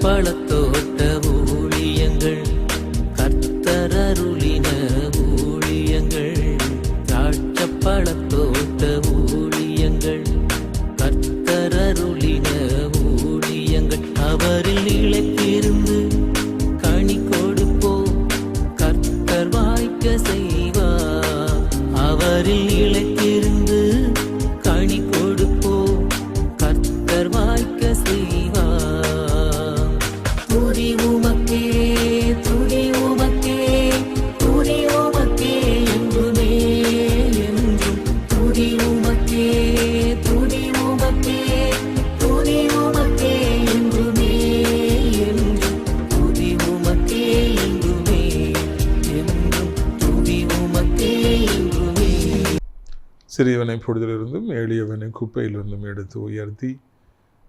பழத்தோட்ட ஊழியங்கள், கர்த்தர் அருளின ஊழியங்கள். திராட்சை பழத்தோட்ட ஊழியங்கள், கர்த்தர் அருளின ஊழியங்கள். அவரில் இழைத்திருந்து கனி கொடுப்போம், கர்த்தர் வாய்க்க செய்வார். அவரில் இழைத்திருந்து கனி கொடுப்போம், கர்த்தர் வாய்க்க செய்வார். துதி உமக்கே, துதி உமக்கே, துதி உமக்கே என்றுமே என்றும். துதி உமக்கே, துதி உமக்கே, துதி உமக்கே என்றுமே என்றும். துதி உமக்கே என்றுமே என்றும். துதி உமக்கே என்றுமே. சிறியவனை பொழுதிலிருந்தும் எளியவனை குப்பையிலிருந்தும் எடுத்து உயர்த்தி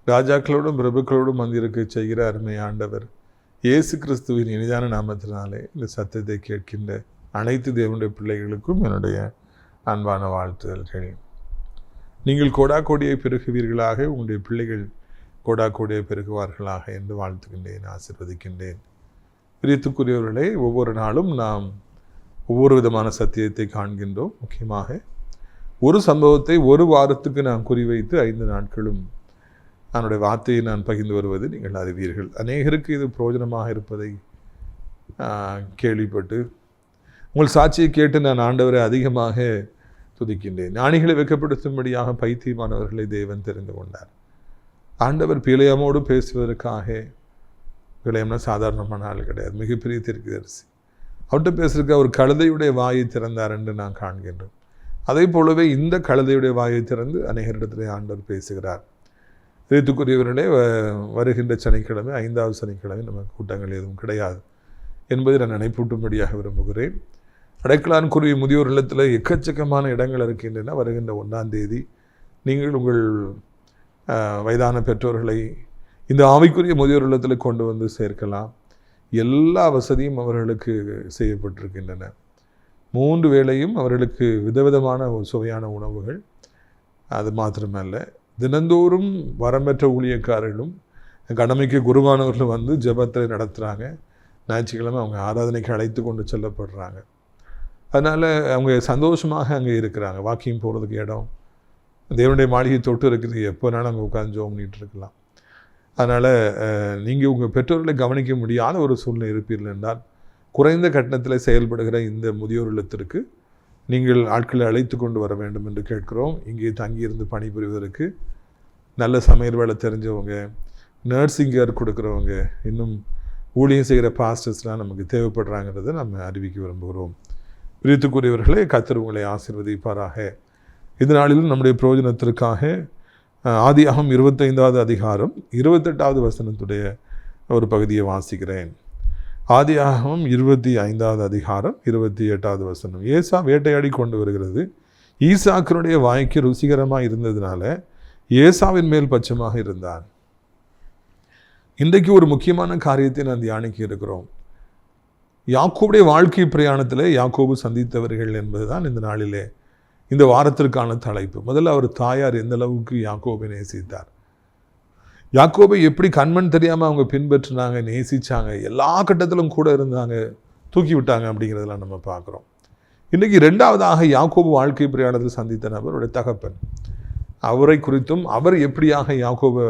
ராஜாக்களோடும் பிரபுக்களோடும் வந்திருக்க செய்கிற அருமை ஆண்டவர் இயேசு கிறிஸ்துவின் இனிதான நாமத்தினாலே இந்த சத்தத்தை கேட்கின்ற அனைத்து தேவனுடைய பிள்ளைகளுக்கும் என்னுடைய அன்பான வாழ்த்துதல்கள். நீங்கள் கோடாக்கோடியை பெருகுவீர்களாக, உங்களுடைய பிள்ளைகள் கோடாக்கோடியை பெருகுவார்களாக என்று வாழ்த்துகின்றேன், ஆசீர்வதிக்கின்றேன். பிரியத்துக்குரியவர்களே, ஒவ்வொரு நாளும் நாம் ஒவ்வொரு விதமான சத்தியத்தை காண்கின்றோம். முக்கியமாக ஒரு சம்பவத்தை ஒரு வாரத்துக்கு நாம் குறிவைத்து 5 நாட்களும் அதனுடைய வார்த்தையை நான் பகிர்ந்து வருவது நீங்கள் அறிவீர்கள். அநேகருக்கு இது பிரயோஜனமாக இருப்பதை கேள்விப்பட்டு உங்கள் சாட்சியை கேட்டு நான் ஆண்டவரை அதிகமாக துதிக்கின்றேன். ஞானிகளை வெட்கப்படுத்தும்படியாக பைத்தியமானவர்களை தேவன் தெரிந்து கொண்டார். ஆண்டவர் பிழையமோடு பேசுவதற்காக, பிழையம்னா சாதாரணமான ஆள் கிடையாது, மிகப்பெரிய தீர்க்கதரிசி. அவர்கிட்ட பேசுறதுக்கு அவர் கழுதையுடைய வாயை திறந்தார் என்று நான் காண்கின்றோம். அதே போலவே இந்த கழுதையுடைய வாயை திறந்து அநேகரிடத்திலே ஆண்டவர் பேசுகிறார். இதற்குரியவர்களே, வருகின்ற சனிக்கிழமை 5வது சனிக்கிழமை நமக்கு கூட்டங்கள் எதுவும் கிடையாது என்பதை நான் நினைப்பூட்டும்படியாக விரும்புகிறேன். அடைக்கலான்குரிய முதியோர் இல்லத்தில் எக்கச்சக்கமான இடங்கள் இருக்கின்றன. வருகின்ற 1ஆம் தேதி நீங்கள் உங்கள் வயதான பெற்றோர்களை இந்த ஆவிக்குரிய முதியோர் இல்லத்தில் கொண்டு வந்து சேர்க்கலாம். எல்லா வசதியும் அவர்களுக்கு செய்யப்பட்டிருக்கின்றன. 3 வேளையும் அவர்களுக்கு விதவிதமான சுவையான உணவுகள். அது மாத்திரமல்ல, தினந்தோறும் வரம்பெற்ற ஊழியக்காரர்களும் கடமைக்கு குருவானவர்களும் வந்து ஜெபத்தை நடத்துகிறாங்க. ஞாயிற்றுக்கிழமை அவங்க ஆராதனைக்கு அழைத்து கொண்டு செல்லப்படுறாங்க. அதனால் அவங்க சந்தோஷமாக அங்கே இருக்கிறாங்க. வாக்கிங் போகிறதுக்கு இடம், தேவனுடைய மாளிகை தொட்டு இருக்குது, எப்போ வேணாலும் அங்கே உட்காந்து ஜெபம் பண்ணிகிட்டு இருக்கலாம். அதனால் நீங்கள் உங்கள் பெற்றோர்களை கவனிக்க முடியாத ஒரு சூழ்நிலை இருப்பீர்கள் என்றால், குறைந்த கட்டணத்தில் செயல்படுகிற இந்த முதியோர் இல்லத்திற்கு நீங்கள் ஆட்களை அழைத்து கொண்டு வர வேண்டும் என்று கேட்கிறோம். இங்கே தங்கியிருந்து பணிபுரிவதற்கு நல்ல சமையல் வேலை தெரிஞ்சவங்க, நர்சிங் கேர் கொடுக்குறவங்க, இன்னும் ஊழியம் செய்கிற பாஸ்டர்ஸ்லாம் நமக்கு தேவைப்படுறாங்கிறத நம்ம அறிவிக்க விரும்புகிறோம். பிரியத்துக்குரியவர்களே, கர்த்தர் உங்களை ஆசீர்வதிப்பாராக. இந்த நாளிலும் நம்முடைய பிரயோஜனத்திற்காக ஆதியாகமம் 25வது அதிகாரம் 28வது வசனத்துடைய ஒரு பகுதியை வாசிக்கிறேன். ஆதியாகமம் 25வது அதிகாரம் 28வது வசனம். ஏசா வேட்டையாடி கொண்டு வருகிறது. ஈசாக்கினுடைய வாய்க்கு ருசிகரமாக இருந்ததுனால ஏசாவின் மேல் பட்சமாக இருந்தான். இன்றைக்கு ஒரு முக்கியமான காரியத்தை நான் தியானிக்க இருக்கிறோம். யாக்கோபுடைய வாழ்க்கை பிரயாணத்தில் யாக்கோபு சந்தித்தவர்கள் என்பதுதான் இந்த நாளிலே இந்த வாரத்திற்கான தலைப்பு. முதல்ல அவர் தாயார் எந்த அளவுக்கு யாக்கோபை நேசித்தார், யாக்கோபை எப்படி கண்மண் தெரியாமல் அவங்க பின்பற்றினாங்க, நேசித்தாங்க, எல்லா கட்டத்திலும் கூட இருந்தாங்க, தூக்கி விட்டாங்க அப்படிங்கிறதெல்லாம் நம்ம பார்க்குறோம். இன்றைக்கி 2வதாக யாக்கோபு வாழ்க்கை பிரயாணத்தில் சந்தித்த நபருடைய தகப்பன், அவரை குறித்தும் அவர் எப்படியாக யாக்கோபை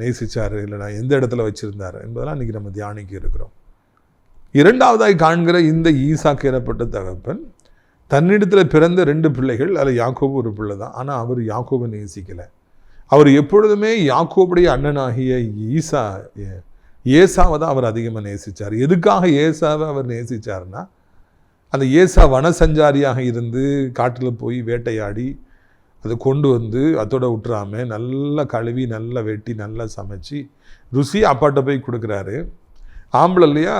நேசித்தார், இல்லைனா எந்த இடத்துல வச்சுருந்தார் என்பதெல்லாம் இன்றைக்கி நம்ம தியானிக்க இருக்கிறோம். 2வதாய் காண்கிற இந்த ஈசாக்கு எனப்பட்ட தகப்பன் தன்னிடத்தில் பிறந்த 2 பிள்ளைகள், அதில் யாக்கோபு ஒரு பிள்ளை தான். ஆனால் அவர் யாக்கோபை நேசிக்கலை. அவர் எப்பொழுதுமே யாக்கோபுடைய அண்ணனாகிய ஏசாவை தான் அவர் அதிகமாக நேசித்தார். எதுக்காக ஏசாவை அவர் நேசித்தார்னா, அந்த ஏசா வனசஞ்சாரியாக இருந்து காட்டில் போய் வேட்டையாடி அதை கொண்டு வந்து அதோட விட்டுறாமல் நல்லா கழுவி, நல்லா வெட்டி, நல்லா சமைச்சு ருசி அப்பாட்ட போய் கொடுக்குறாரு. ஆம்பளை இல்லையா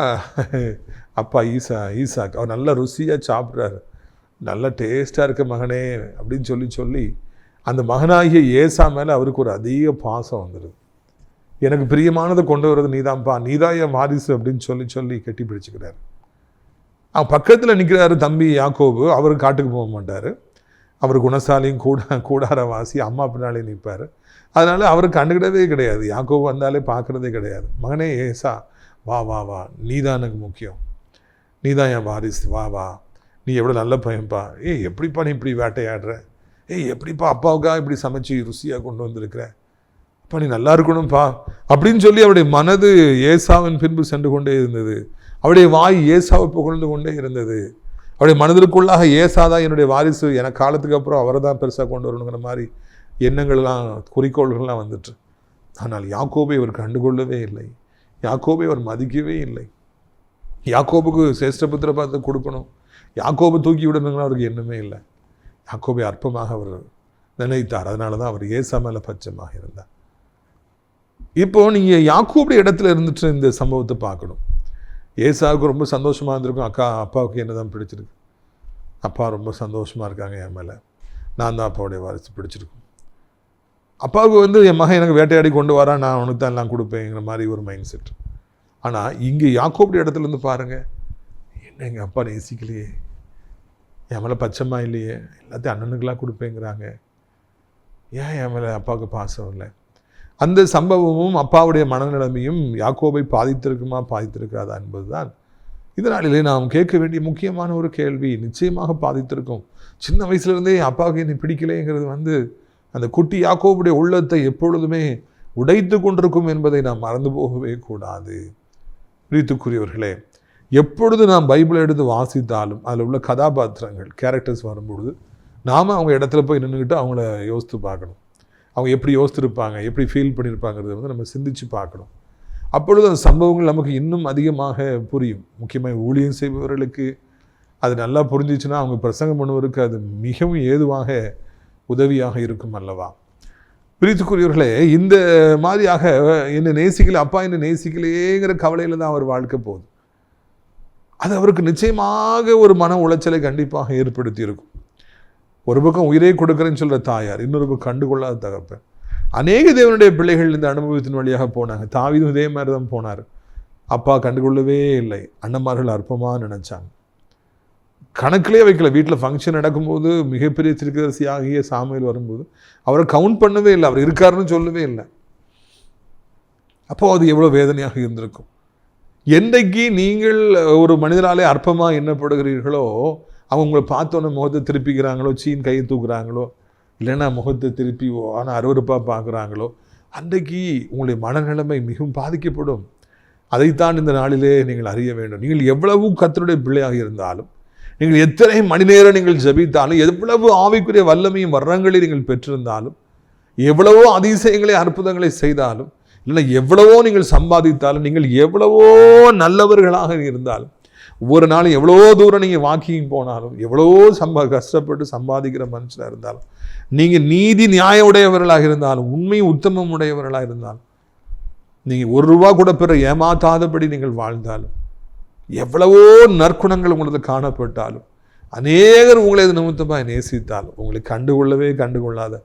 அப்பா ஈசாக்கு, அவர் நல்லா ருசியாக சாப்பிட்றாரு. நல்லா டேஸ்ட்டாக இருக்க மகனே அப்படின்னு சொல்லி அந்த மகனாகிய ஏசா மேலே அவருக்கு ஒரு அதிக பாசம் வந்துடுது. எனக்கு பிரியமானதை கொண்டு வர்றது நீதான்ப்பா, நீதான் என் வாரிசு அப்படின்னு சொல்லி கட்டி பிடிச்சிக்கிறாரு. பக்கத்தில் நிற்கிறாரு தம்பி யாக்கோபு. அவர் காட்டுக்கு போக மாட்டார். அவர் குணசாலியும் கூடாரவாசி, அம்மா பின்னாலே நிற்பார். அதனால் அவர் கண்டுக்கிடவே கிடையாது. யாக்கோபு வந்தாலே பார்க்குறதே கிடையாது. மகனே ஏசா, வா வா வா, நீ தான் எனக்கு முக்கியம், நீ தான் என் வாரிசு, வா வா, நீ எவ்வளோ நல்ல பையன்ப்பா, எப்படிப்பா நீ இப்படி வேட்டையாடுற, எப்படிப்பா அப்பாவுக்காக இப்படி சமைச்சு ருசியாக கொண்டு வந்திருக்கிற, அப்பா நீ நல்லா இருக்கணும்ப்பா அப்படின்னு சொல்லி அவருடைய மனது ஏசாவின் பின்பு சென்று கொண்டே இருந்தது. அவருடைய வாய் ஏசாவை புகழ்ந்து கொண்டே இருந்தது. அவருடைய மனதிற்குள்ளாக ஏசாதான் என்னுடைய வாரிசு, எனக்கு காலத்துக்கு அப்புறம் அவரை தான் பெருசாக கொண்டு வரணுங்கிற மாதிரி எண்ணங்கள்லாம் குறிக்கோள்கள்லாம் வந்துட்டு. ஆனால் யாக்கோபை அவர் கண்டுகொள்ளவே இல்லை. யாக்கோபை அவர் மதிக்கவே இல்லை. யாக்கோபுக்கு சேஷ்டபுத்திர பார்த்து கொடுக்கணும், யாக்கோபை தூக்கி விடணுங்கன்னு அவருக்கு எண்ணமே இல்லை. யாக்கோபை அற்பமாக அவர் நினைத்தார். அதனால தான் அவர் ஏசா மேலே பட்சமாக இருந்தார். இப்போ நீங்கள் யாக்கோபுடைய இடத்துல இருந்துட்டு இந்த சம்பவத்தை பார்க்கணும். ஏசாவுக்கு ரொம்ப சந்தோஷமாக இருந்திருக்கும், அப்பாவுக்கு என்ன தான் பிடிச்சிருக்கு, அப்பா ரொம்ப சந்தோஷமாக இருக்காங்க என் மேலே, நான் தான் அப்பாவுடைய வாரிசு, பிடிச்சிருக்கும். அப்பாவுக்கு என் மகன் எனக்கு வேட்டையாடி கொண்டு வரான், நான் அவனுக்கு தான் எல்லாம் கொடுப்பேங்கிற மாதிரி ஒரு மைண்ட் செட். ஆனால் இங்கே யாக்கோபுடைய இடத்துலேருந்து பாருங்கள், என்ன எங்கள் அப்பா நேசிக்கலையே, என் மேலே பச்சைமா இல்லையே, எல்லாத்தையும் அண்ணனுக்கெல்லாம் கொடுப்பேங்கிறாங்க, ஏன் என் மேலே அப்பாவுக்கு பாசம் இல்லை. அந்த சம்பவமும் அப்பாவுடைய மனநிலைமையும் யாக்கோபை பாதித்திருக்குமா பாதித்திருக்காதா என்பதுதான் இதனாலே நாம் கேட்க வேண்டிய முக்கியமான ஒரு கேள்வி. நிச்சயமாக பாதித்திருக்கும். சின்ன வயசுலேருந்தே அப்பாவுக்கு என்னை பிடிக்கலைங்கிறது அந்த குட்டி யாக்கோபுடைய உள்ளத்தை எப்பொழுதுமே உடைத்து கொண்டிருக்கும் என்பதை நாம் மறந்து போகவே கூடாது. பிரியத்துக்குரியவர்களே, எப்பொழுது நாம் பைபிளை எடுத்து வாசித்தாலும் அதில் உள்ள கதாபாத்திரங்கள், கேரக்டர்ஸ் வரும்பொழுது நாம் அவங்க இடத்துல போய் நின்றுக்கிட்டு அவங்கள யோசித்து பார்க்கணும். அவங்க எப்படி யோசித்திருப்பாங்க, எப்படி ஃபீல் பண்ணியிருப்பாங்கிறத நம்ம சிந்தித்து பார்க்கணும். அப்பொழுது அந்த சம்பவங்கள் நமக்கு இன்னும் அதிகமாக புரியும். முக்கியமாக ஊழியம் செய்பவர்களுக்கு அது நல்லா புரிஞ்சிச்சுன்னா அவங்க பிரசங்கம் பண்ணுவதற்கு அது மிகவும் ஏதுவாக உதவியாக இருக்கும் அல்லவா. பிரியத்துக்குரியவர்களே, இந்த மாதிரியாக என்னை நேசிக்கலை, அப்பா என்னை நேசிக்கலையேங்கிற கவலையில் தான் அவர் வாழ்க்கை போகுது. அது அவருக்கு நிச்சயமாக ஒரு மன உளைச்சலை கண்டிப்பாக ஏற்படுத்தி இருக்கும். ஒரு பக்கம் உயிரை கொடுக்குறேன்னு சொல்கிற தாயார், இன்னொரு பக்கம் கண்டுகொள்ளாத தகப்பன். அநேக தேவனுடைய பிள்ளைகள் இந்த அனுபவத்தின் வழியாக போனாங்க. தாவீதும் இதே மாதிரி தான் போனார். அப்பா கண்டுகொள்ளவே இல்லை. அண்ணன்மார்கள் அற்பமாக நினச்சாங்க, கணக்கிலே வைக்கல. வீட்டில் ஃபங்க்ஷன் நடக்கும்போது மிகப்பெரிய தீர்க்கதரிசி ஆகிய சாமுவேல் வரும்போது அவரை கவுண்ட் பண்ணவே இல்லை, அவர் இருக்காருன்னு சொல்லவே இல்லை. அப்போ அது எவ்வளோ வேதனையாக இருந்திருக்கும். என்றைக்கு நீங்கள் ஒரு மனிதனாலே அற்பமாக எண்ணப்படுகிறீர்களோ, அவங்க உங்களை பார்த்தோன்னே முகத்தை திருப்பிக்கிறாங்களோ, சீன் கையை தூக்குறாங்களோ, இல்லைன்னா முகத்தை திருப்பி ஆனால் அருவருப்பாக பார்க்குறாங்களோ, அன்றைக்கு உங்களுடைய மனநிலைமை மிகவும் பாதிக்கப்படும். அதைத்தான் இந்த நாளிலே நீங்கள் அறிய வேண்டும். நீங்கள் எவ்வளவு கர்த்தருடைய பிள்ளையாக இருந்தாலும், நீங்கள் எத்தனை மணி நேரம் நீங்கள் ஜெபித்தாலும், எவ்வளவு ஆவிக்குரிய வல்லமையும் வர்றங்களை நீங்கள் பெற்றிருந்தாலும், எவ்வளவோ அதிசயங்களை அற்புதங்களை செய்தாலும், இல்லை எவ்வளவோ நீங்கள் சம்பாதித்தாலும், நீங்கள் எவ்வளவோ நல்லவர்களாக இருந்தாலும், ஒவ்வொரு நாளும் எவ்வளோ தூரம் நீங்கள் வாக்கிங் போனாலும், எவ்வளவோ கஷ்டப்பட்டு சம்பாதிக்கிற மனுஷனாக இருந்தாலும், நீங்கள் நீதி நியாய உடையவர்களாக இருந்தாலும், உண்மை உத்தமம் உடையவர்களாக இருந்தாலும், நீங்கள் ₹1 கூட பெற ஏமாத்தாதபடி நீங்கள் வாழ்ந்தாலும், எவ்வளவோ நற்குணங்கள் உங்களுக்கு காணப்பட்டாலும், அநேகர் உங்களை இது நிமித்தமாக நேசித்தாலும், உங்களை கண்டுகொள்ளாத,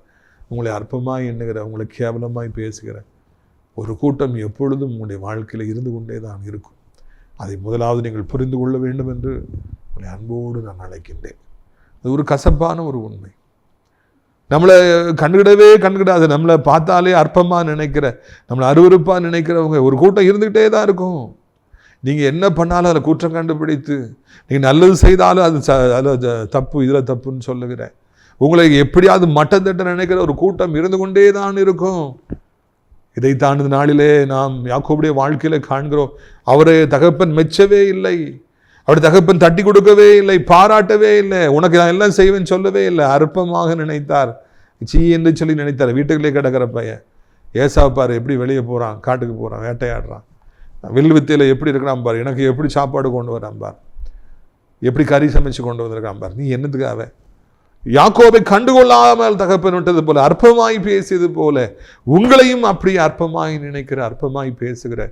உங்களை அற்பமாய் எண்ணுகிற, உங்களை கேவலமாய் பேசுகிற ஒரு கூட்டம் எப்பொழுதும் உங்களுடைய வாழ்க்கையில் இருந்து கொண்டே தான் இருக்கும். அதை முதலாவது நீங்கள் புரிந்து கொள்ள வேண்டும் என்று உங்களை அன்போடு நான் அழைக்கின்றேன். அது ஒரு கசப்பான ஒரு உண்மை. நம்மளை கண்டுக்கிடாது, நம்மளை பார்த்தாலே அற்பமாக நினைக்கிற, நம்மளை அருவருப்பாக நினைக்கிறவங்க ஒரு கூட்டம் இருந்துக்கிட்டே தான் இருக்கும். நீங்கள் என்ன பண்ணாலும் அதில் குற்றம் கண்டுபிடித்து, நீங்கள் நல்லது செய்தாலும் அதில் தப்பு, இதில் தப்புன்னு சொல்லுகிறேன். உங்களை எப்படியாவது மட்டத்தட்ட நினைக்கிற ஒரு கூட்டம் இருந்து கொண்டே தான் இருக்கும். இதை தாண்டின நாளிலே நாம் யாக்கோபுடைய வாழ்க்கையில் காண்கிறோம். அவரை தகப்பன் மெச்சவே இல்லை, அவருடைய தகப்பன் தட்டி கொடுக்கவே இல்லை, பாராட்டவே இல்லை, உனக்கு நான் எல்லாம் செய்வேன்னு சொல்லவே இல்லை. அற்பமாக நினைத்தார், என்று சொல்லி நினைத்தார். வீட்டுக்குள்ளே கிடக்கிற பையன் ஏசாவை பாரு, எப்படி வெளியே போகிறான், காட்டுக்கு போகிறான், வேட்டையாடுறான், வில் வித்தையில் எப்படி இருக்கிறான் பார், எனக்கு எப்படி சாப்பாடு கொண்டு வரான் பார், எப்படி கறி சமைச்சு கொண்டு வந்திருக்கான் பார், நீ என்னத்துக்காக? யாக்கோபை கண்டுகொள்ளாமல் தகப்பன் விட்டது போல, அற்பமாய் பேசியது போல உங்களையும் அப்படி அற்பமாய் நினைக்கிற, அற்பமாய் பேசுகிற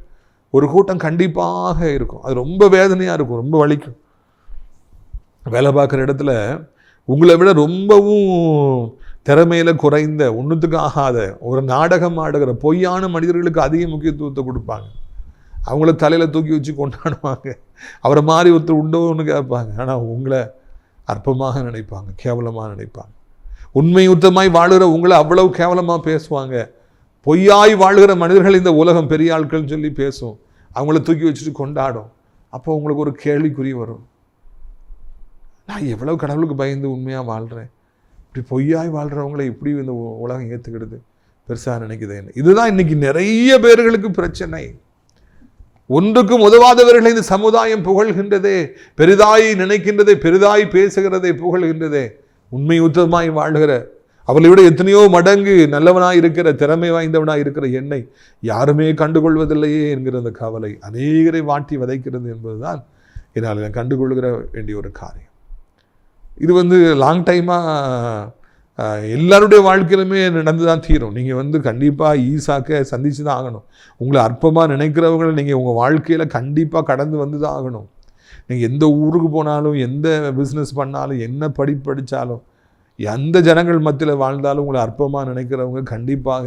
ஒரு கூட்டம் கண்டிப்பாக இருக்கும். அது ரொம்ப வேதனையாக இருக்கும், ரொம்ப வலிக்கும். வேலை பார்க்குற இடத்துல உங்களை விட ரொம்பவும் திறமையில் குறைந்த, ஒன்றுத்துக்கு ஆகாத, ஒரு நாடகம் ஆடுகிற பொய்யான மனிதர்களுக்கு அதிக முக்கியத்துவத்தை கொடுப்பாங்க. அவங்கள தலையில் தூக்கி வச்சு கொண்டாடுவாங்க. அவரை மாதிரி ஒருத்தர் உண்டோன்னு கேட்பாங்க. ஆனால் உங்களை அற்பமாக நினைப்பாங்க, கேவலமாக நினைப்பாங்க. உண்மை யுத்தமாய் வாழுகிற உங்களை அவ்வளவு கேவலமாக பேசுவாங்க. பொய்யாய் வாழ்கிற மனிதர்கள் இந்த உலகம் பெரிய ஆட்கள்னு சொல்லி பேசும், அவங்கள தூக்கி வச்சுட்டு கொண்டாடும். அப்போ உங்களுக்கு ஒரு கேள்விக்குறி வரும், நான் எவ்வளவு கடவுளுக்கு பயந்து உண்மையாக வாழ்கிறேன், இப்படி பொய்யாய் வாழ்கிறவங்களை இப்படி இந்த உலகம் ஏற்றுக்கிடுது, பெருசாக நினைக்குது என்ன? இதுதான் இன்னைக்கு நிறைய பேர்களுக்கு பிரச்சனை. ஒன்றுக்கும் உதவாதவர்களை இந்த சமுதாயம் புகழ்கின்றதே, பெரிதாய் நினைக்கின்றதே, பெரிதாய் பேசுகிறதே, புகழ்கின்றதே. உண்மை யுத்தமாய் வாழ்கிற, அவளை விட எத்தனையோ மடங்கு நல்லவனாய் இருக்கிற, திறமை வாய்ந்தவனாய் இருக்கிற என்னை யாருமே கண்டுகொள்வதில்லையே என்கிற அந்த கவலை அநேகரை வாட்டி வதைக்கிறது என்பதுதான் என்னால் நான் கண்டுகொள்கிற வேண்டிய ஒரு காரியம். இது லாங் டைமாக எல்லாருடைய வாழ்க்கையிலுமே நடந்து தான் தீரும். நீங்கள் கண்டிப்பாக ஈசாக்க சந்தித்து தான் ஆகணும். உங்களை அற்பமாக நினைக்கிறவங்களை நீங்கள் உங்கள் வாழ்க்கையில் கண்டிப்பாக கடந்து வந்து தான் ஆகணும். நீங்கள் எந்த ஊருக்கு போனாலும், எந்த பிஸ்னஸ் பண்ணாலும், என்ன படித்தாலும், எந்த ஜனங்கள் மத்தியில் வாழ்ந்தாலும் உங்களை அற்பமாக நினைக்கிறவங்க கண்டிப்பாக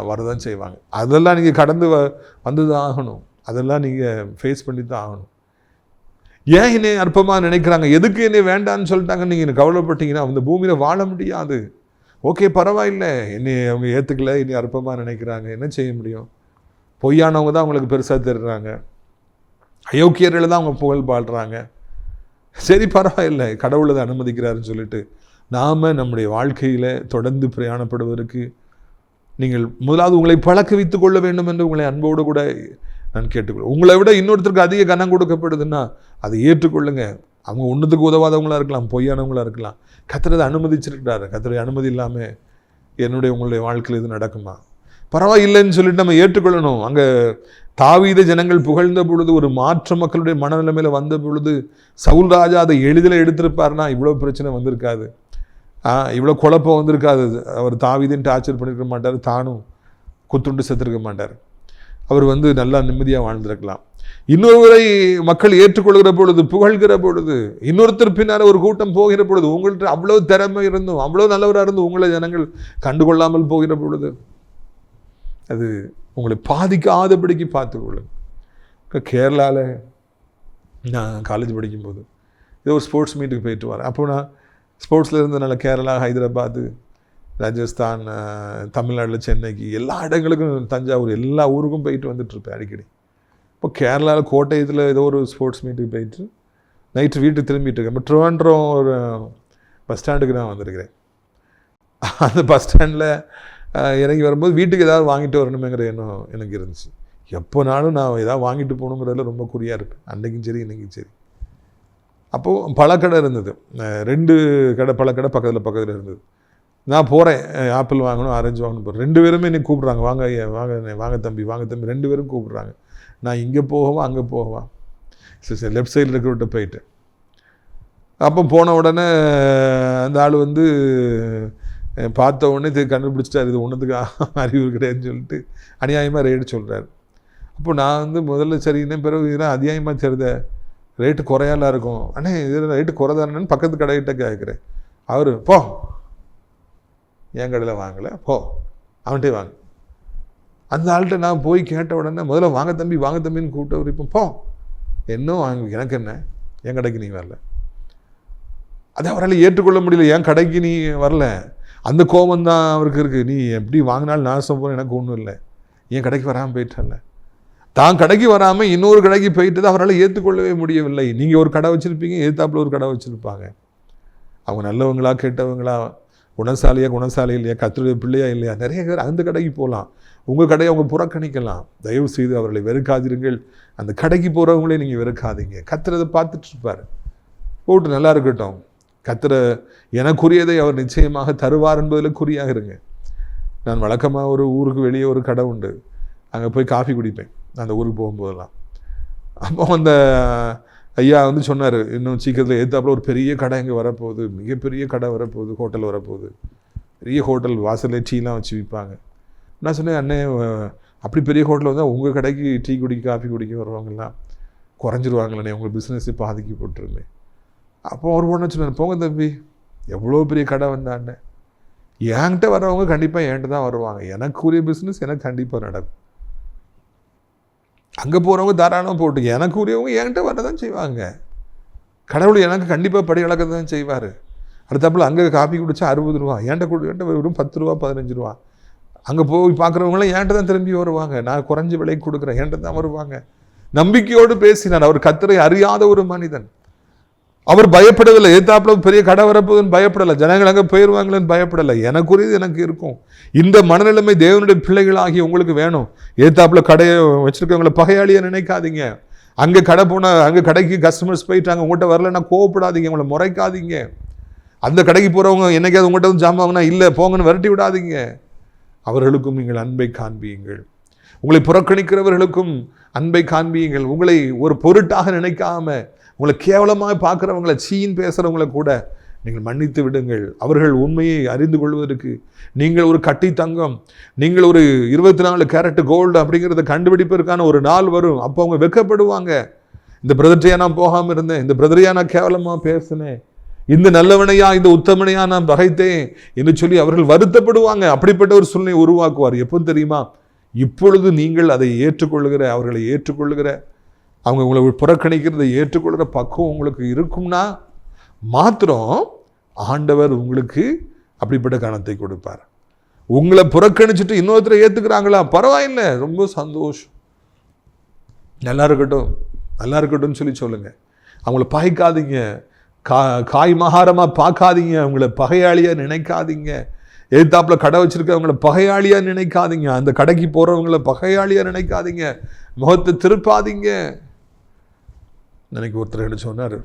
வரதான் செய்வாங்க. அதெல்லாம் நீங்கள் கடந்து வந்து தான் ஆகணும். அதெல்லாம் நீங்கள் ஃபேஸ் பண்ணி தான் ஆகணும். ஏன் என்னை அற்பமாக நினைக்கிறாங்க, எதுக்கு என்னை வேண்டான்னு சொல்லிட்டாங்க நீங்கள் கவலைப்பட்டீங்கன்னா அந்த பூமியில் வாழ முடியாது. ஓகே, பரவாயில்லை, என்னை அவங்க ஏற்றுக்கல, என்னை அற்பமாக நினைக்கிறாங்க, என்ன செய்ய முடியும்? பொய்யானவங்க தான் அவங்களுக்கு பெருசாக தெரிகிறாங்க, அயோக்கியர்கள் தான் அவங்க புகழ் பாடுறாங்க. சரி, பரவாயில்லை, கடவுள் அதை அனுமதிக்கிறாருன்னு சொல்லிட்டு நாம் நம்முடைய வாழ்க்கையில் தொடர்ந்து பிரயாணப்படுவதற்கு நீங்கள் முதலாவது உங்களை பழக்க வைத்துக் கொள்ள வேண்டும் என்று உங்களை அன்போடு கூட நான் கேட்டுக்கொள்வேன். உங்களை விட இன்னொருத்தருக்கு அதிக கனம் கொடுக்கப்படுதுன்னா அதை ஏற்றுக்கொள்ளுங்க. அவங்க ஒன்றுத்துக்கு உதவாதவங்களாக இருக்கலாம், பொய்யானவங்களாக இருக்கலாம். கர்த்தர் அனுமதிச்சிருக்கிறாரு. கர்த்தருடைய அனுமதி இல்லாமல் உங்களுடைய வாழ்க்கையில் இது நடக்குமா? பரவாயில்லைன்னு சொல்லிட்டு நம்ம ஏற்றுக்கொள்ளணும். அங்கே தாவீதை ஜனங்கள் புகழ்ந்த பொழுது, ஒரு மாற்ற மக்களுடைய மனநிலைமையில் வந்த பொழுது, சவுல் ராஜா அதை எளிதில் எடுத்திருப்பார்னா இவ்வளோ பிரச்சனை வந்திருக்காது, இவ்வளோ குழப்பம் வந்திருக்காது. அவர் தாவீதையும் டார்ச்சர் பண்ணியிருக்க மாட்டார், தானும் குத்துண்டு செத்துருக்க மாட்டார். அவர் நல்லா நிம்மதியாக வாழ்ந்திருக்கலாம். இன்னொருவரை மக்கள் ஏற்றுக்கொள்கிற பொழுது, புகழ்கிற பொழுது, இன்னொருத்தர் பின்னால் ஒரு கூட்டம் போகிற பொழுது, உங்கள்கிட்ட அவ்வளோ திறமை இருந்தும், அவ்வளோ நல்லவராக இருந்தும் உங்களை ஜனங்கள் கண்டுகொள்ளாமல் போகிற பொழுது அது உங்களை பாதிக்காதபடிக்கு பார்த்துக்கொள்ளுங்க. இப்போ கேரளாவில் நான் காலேஜ் படிக்கும்போது ஏதோ ஒரு ஸ்போர்ட்ஸ் மீட்டுக்கு போயிட்டு வரேன். அப்போ நான் ஸ்போர்ட்ஸில் இருந்தனால கேரளா, ஹைதராபாத், ராஜஸ்தான், தமிழ்நாட்டில் சென்னைக்கு, எல்லா இடங்களுக்கும், தஞ்சாவூர், எல்லா ஊருக்கும் போயிட்டு வந்துட்டுருப்பேன் அடிக்கடி. இப்போ கேரளாவில் கோட்டயத்தில் ஏதோ ஒரு ஸ்போர்ட்ஸ் மீட்டுக்கு போயிட்டு நைட்டு வீட்டுக்கு திரும்பிட்டு இருக்கேன். இப்போ ட்ரிவாண்ட்ரம் ஒரு பஸ் ஸ்டாண்டுக்கு நான் வந்திருக்கிறேன். அந்த பஸ் ஸ்டாண்டில் இறங்கி வரும்போது வீட்டுக்கு ஏதாவது வாங்கிட்டு வரணுமேங்கிற எண்ணம் எனக்கு இருந்துச்சு. எப்போனாலும் நான் ஏதாவது வாங்கிட்டு போகணுங்கிறதுல ரொம்ப குறியாக இருப்பேன், அன்றைக்கும் சரி இன்றைக்கும் சரி. அப்போது பழக்கடை இருந்தது, 2 கடை பழக்கடை பக்கத்தில் இருந்தது. நான் போகிறேன், ஆப்பிள் வாங்கணும், ஆரஞ்சு வாங்கணும் போகிறேன். 2 பேருமே என்னை கூப்பிட்றாங்க, வாங்க வாங்க தம்பி 2 பேரும் கூப்பிட்றாங்க. நான் இங்கே போகவா அங்கே போகவா? சரி, லெஃப்ட் சைடில் இருக்கிறவிட்ட போயிட்டேன். அப்போ போன உடனே அந்த ஆள் பார்த்த உடனே கண்டுபிடிச்சிட்டார், இது ஒன்றுத்துக்கு அறிவு கிடையாதுன்னு சொல்லிட்டு அநியாயமாக ரேட்டு சொல்கிறார். அப்போ நான் முதல்ல சரின்னு, பிறகு இதெல்லாம் அநியாயமாக தெரியுத, ரேட்டு குறையாலாம் இருக்கும். அண்ணே இதில் ரேட்டு குறைதானேன்னு பக்கத்து கடைகிட்ட கேட்குறேன். அவர் போ, என் கடையில் வாங்கலை, போ அவன்கிட்டே வாங்க. அந்த ஆள்கிட்ட நான் போய் கேட்ட உடனே முதல்ல வாங்க தம்பின்னு கூப்பிட்டவர் இப்போ போ, இன்னும் வாங்க, எனக்கு என்ன, என் கடைக்கு நீ வரல. அதை அவரால் ஏற்றுக்கொள்ள முடியல. என் கடைக்கு நீ வரல, அந்த கோபம் தான் அவருக்கு இருக்குது. நீ எப்படி வாங்கினாலும் நாசம் போன, எனக்கு ஒன்றும் இல்லை, என் கடைக்கு வராமல் போயிட்டல. தான் கடைக்கு வராமல் இன்னொரு கடைக்கு போயிட்டு தான் அவரால் ஏற்றுக்கொள்ளவே முடியவில்லை. நீங்கள் ஒரு கடை வச்சுருப்பீங்க, எதிர்த்தாப்புல ஒரு கடை வச்சுருப்பாங்க. அவங்க நல்லவங்களா கெட்டவங்களா, குணசாலி இல்லையா, கர்த்தருடைய பிள்ளையா இல்லையா, நிறைய பேர் அந்த கடைக்கு போகலாம். உங்கள் கடையை அவங்க புறக்கணிக்கலாம். தயவு செய்து அவர்களை வெறுக்காதீர்கள். அந்த கடைக்கு போகிறவங்களே நீங்கள் வெறுக்காதீங்க. கர்த்தர் அதை பார்த்துட்டு இருப்பார். போட்டு நல்லா இருக்கட்டும், கர்த்தர் எனக்குரியதை அவர் நிச்சயமாக தருவார் என்பதில் குறியாக இருங்க. நான் வழக்கமாக ஒரு ஊருக்கு வெளியே ஒரு கடை உண்டு, அங்கே போய் காஃபி குடிப்பேன் அந்த ஊருக்கு போகும்போதெல்லாம். அப்போ அந்த ஐயா சொன்னார், இன்னும் சீக்கிரத்தில் ஏற்றாப்புல ஒரு பெரிய கடை இங்கே வரப்போகுது, மிகப்பெரிய கடை வரப்போகுது, ஹோட்டல் வரப்போகுது, பெரிய ஹோட்டல், வாசலில் டீலாம் வச்சு விற்பாங்க. நான் சொன்னேன், அண்ணே அப்படி பெரிய ஹோட்டலில் வந்தால் உங்கள் கடைக்கு டீ குடிக்க காஃபி குடிக்க வருவாங்கலாம் குறைஞ்சிருவாங்களே, உங்கள் பிஸ்னஸ் பாதிக்கு போட்டுருந்தேன். அப்போ அவர் ஒன்று சொன்னார், போங்க தம்பி, எவ்வளோ பெரிய கடை வந்தாண்ணே, என்கிட்ட வரவங்க கண்டிப்பாக என்கிட்ட தான் வருவாங்க, எனக்குரிய பிஸ்னஸ் எனக்கு கண்டிப்பாக நடக்கும். அங்கே போகிறவங்க தாராளமாக போட்டு, எனக்கு உரியவங்க என்கிட்ட வர தான் செய்வாங்க. கடவுள் எனக்கு கண்டிப்பாக படி அளக்க தான் செய்வார். அடுத்தாப்புல அங்கே காப்பி குடிச்சா 60 ரூபா, ஏன்ட்ட வெறும் 10 ரூபா 15 ரூபா. அங்கே போய் பார்க்குறவங்களாம் ஏன்ட்ட தான் திரும்பி வருவாங்க, நான் குறைஞ்ச விலைக்கு கொடுக்குறேன், ஏன்ட்ட தான் வருவாங்க. நம்பிக்கையோடு பேசினார். அவர் கர்த்தரை அறியாத ஒரு மனிதன். அவர் பயப்படவில்லை. ஏத்தாப்புல பெரிய கடை வரப்போகுதுன்னு பயப்படலை, ஜனங்கள் அங்கே போயிடுவாங்களேன்னு பயப்படலை. எனக்குரியது எனக்கு இருக்கும். இந்த மனநிலைமை தேவனுடைய பிள்ளைகளாகி உங்களுக்கு வேணும். ஏத்தாப்புல கடையை வச்சிருக்கவங்களை பகையாளியை நினைக்காதீங்க. அங்கே கடை போனால் அங்கே கடைக்கு கஸ்டமர்ஸ் போயிட்டாங்க, உங்கள்கிட்ட வரலன்னா கோவப்படாதீங்க, உங்களை முறைக்காதீங்க. அந்த கடைக்கு போகிறவங்க என்னைக்காவது உங்கள்கிட்ட வந்து ஜாமான் வாங்கினா இல்லை போங்கன்னு விரட்டி விடாதீங்க. அவர்களுக்கும் நீங்கள் அன்பை காண்பியுங்கள். உங்களை புறக்கணிக்கிறவர்களுக்கும் அன்பை காண்பியுங்கள். உங்களை ஒரு பொருட்டாக நினைக்காம உங்களை கேவலமாக பார்க்குறவங்களை சீன் பேசுகிறவங்களை கூட நீங்கள் மன்னித்து விடுங்கள். அவர்கள் உண்மையை அறிந்து கொள்வதற்கு நீங்கள் ஒரு கட்டி தங்கம், நீங்கள் ஒரு 24 கேரட் கோல்டு அப்படிங்கிறத கண்டுபிடிப்பதற்கான ஒரு நாள் வரும். அப்போ அவங்க வெட்கப்படுவாங்க. இந்த பிரதர்ட்டையா நான் போகாமல் இருந்தேன், இந்த பிரதரையா நான் கேவலமாக பேசினேன், இந்த நல்லவனையா இந்த உத்தமனையா நான் பகைத்தேன் என்று சொல்லி அவர்கள் வருத்தப்படுவாங்க. அப்படிப்பட்ட ஒரு சூழ்நிலை உருவாக்குவார். எப்போ தெரியுமா? இப்பொழுது நீங்கள் அதை ஏற்றுக்கொள்ளுகிற, அவர்களை ஏற்றுக்கொள்ளுகிற, அவங்க உங்களை புறக்கணிக்கிறதை ஏற்றுக்கொள்கிற பக்குவம் உங்களுக்கு இருக்கும்னா மாத்திரம் ஆண்டவர் உங்களுக்கு அப்படிப்பட்ட கணத்தை கொடுப்பார். உங்களை புறக்கணிச்சுட்டு இன்னொருத்தரை ஏற்றுக்கிறாங்களா, பரவாயில்லை, ரொம்ப சந்தோஷம், நல்லா இருக்கட்டும் நல்லா இருக்கட்டும்னு சொல்லி சொல்லுங்கள். அவங்கள பகைக்காதீங்க, காய் மகாரமாக பார்க்காதீங்க, அவங்கள பகையாளியாக நினைக்காதீங்க. எதிர்த்தாப்புல கடை வச்சுருக்கவங்கள பகையாளியாக நினைக்காதீங்க, அந்த கடைக்கு போகிறவங்கள பகையாளியாக நினைக்காதீங்க, முகத்தை திருப்பாதீங்க. எனக்கு ஒருத்தர் என்ன சொன்னார்,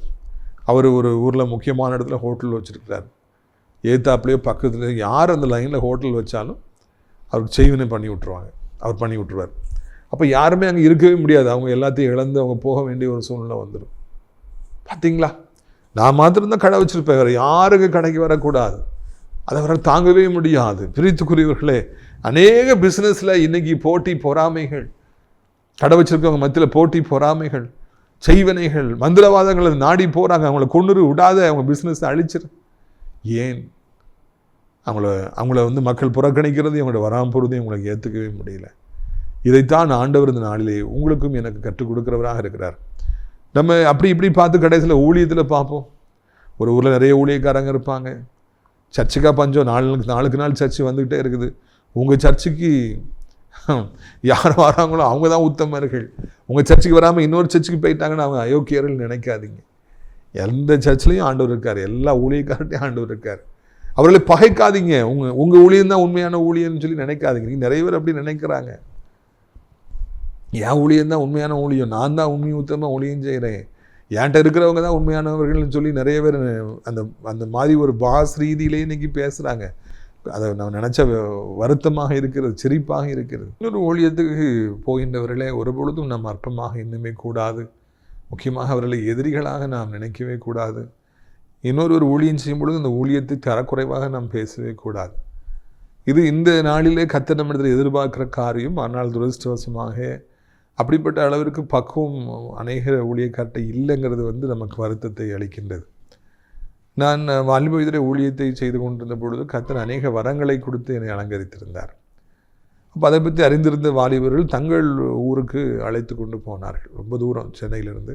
அவர் ஒரு ஊரில் முக்கியமான இடத்துல ஹோட்டல் வச்சுருக்கிறார். எதிர்த்தாப்புலையோ பக்கத்தில் யார் அந்த லைனில் ஹோட்டல் வச்சாலும் அவருக்கு செய்வினை பண்ணி விட்ருவாங்க, அவர் பண்ணி விட்ருவார். அப்போ யாருமே அங்கே இருக்கவே முடியாது, அவங்க எல்லாத்தையும் இழந்து அவங்க போக வேண்டிய ஒரு சூழ்நிலை வந்துடும். பார்த்தீங்களா, நான் மாத்திரம்தான் கடை வச்சுருப்பேன், வேறு யாருக்கு கடைக்கு வரக்கூடாது, அதை வர தாங்கவே முடியாது. பிரித்துக்குரியவர்களே, அநேக பிஸ்னஸில் இன்றைக்கி போட்டி பொறாமைகள், கடை வச்சுருக்கவங்க மத்தியில் போட்டி பொறாமைகள், செய்வனைகள், மந்திரவாதங்களை நாடி போகிறாங்க. அவங்கள கொண்டு விடாத அவங்க பிஸ்னஸை அழிச்சிரு. ஏன்? அவங்கள வந்து மக்கள் புறக்கணிக்கிறது, அவங்களோட வராமல் போகிறதையும் அவங்களுக்கு ஏற்றுக்கவே முடியல. இதைத்தான் ஆண்டவர் இந்த நாளிலே உங்களுக்கும் எனக்கு கற்றுக் கொடுக்கிறவராக இருக்கிறார். நம்ம அப்படி இப்படி பார்த்து கடைசியில் ஊழியத்தில் பார்ப்போம். ஒரு ஊரில் நிறைய ஊழியக்காரங்க இருப்பாங்க, சர்ச்சுக்கா பஞ்சம், நாளுக்கு நாள் சர்ச்சு வந்துக்கிட்டே இருக்குது. உங்கள் சர்ச்சுக்கு யார் வராங்களோ அவங்க தான் உத்தமர்கள். உங்கள் சர்ச்சுக்கு வராமல் இன்னொரு சர்ச்சுக்கு போயிட்டாங்கன்னா அவங்க அயோக்கியர்கள் நினைக்காதீங்க. எந்த சர்ச்லேயும் ஆண்டவர் இருக்கார், எல்லா ஊழியக்கார்ட்டையும் ஆண்டவர் இருக்கார். அவர்களை பகைக்காதீங்க. உங்கள் ஊழியம் தான் உண்மையான ஊழியன்னு சொல்லி நினைக்காதீங்க. நீங்கள் நிறைய பேர் அப்படி நினைக்கிறாங்க. என் ஊழியம் தான் உண்மையான ஊழியம், நான் தான் உண்மை உத்தமாக ஊழியம் செய்கிறேன், என்கிட்ட இருக்கிறவங்க தான் உண்மையானவர்கள்னு சொல்லி நிறைய பேர் அந்த அந்த மாதிரி ஒரு பாஸ் ரீதியிலே இன்றைக்கி பேசுகிறாங்க. அதை நம்ம நினச்ச வருத்தமாக இருக்கிறது, சிரிப்பாக இருக்கிறது. இன்னொரு ஊழியத்துக்கு போகின்றவர்களே ஒரு பொழுதும் நாம் அற்பமாக இன்னுமே கூடாது. முக்கியமாக அவர்களை எதிரிகளாக நாம் நினைக்கவே கூடாது. இன்னொரு ஊழியம் செய்யும் பொழுது அந்த ஊழியத்தை தரக்குறைவாக நாம் பேசவே கூடாது. இது இந்த நாளிலே கர்த்தர் நம்மிடத்தில் எதிர்பார்க்கிற காரியம். ஆனால் துரதிர்ஷ்டவசமாக அப்படிப்பட்ட அளவிற்கு பக்குவம் அநேக ஊழியக்கார்ட்ட இல்லைங்கிறது வந்து நமக்கு வருத்தத்தை அளிக்கின்றது. நான் வாலிப வயதிலே ஊழியத்தை செய்து கொண்டிருந்த பொழுது கர்த்தர் அநேக வரங்களை கொடுத்து என்னை அலங்கரித்திருந்தார். அப்போ அதை பற்றி அறிந்திருந்த வாலிபர்கள் தங்கள் ஊருக்கு அழைத்து கொண்டு போனார்கள். ரொம்ப தூரம், சென்னையிலிருந்து.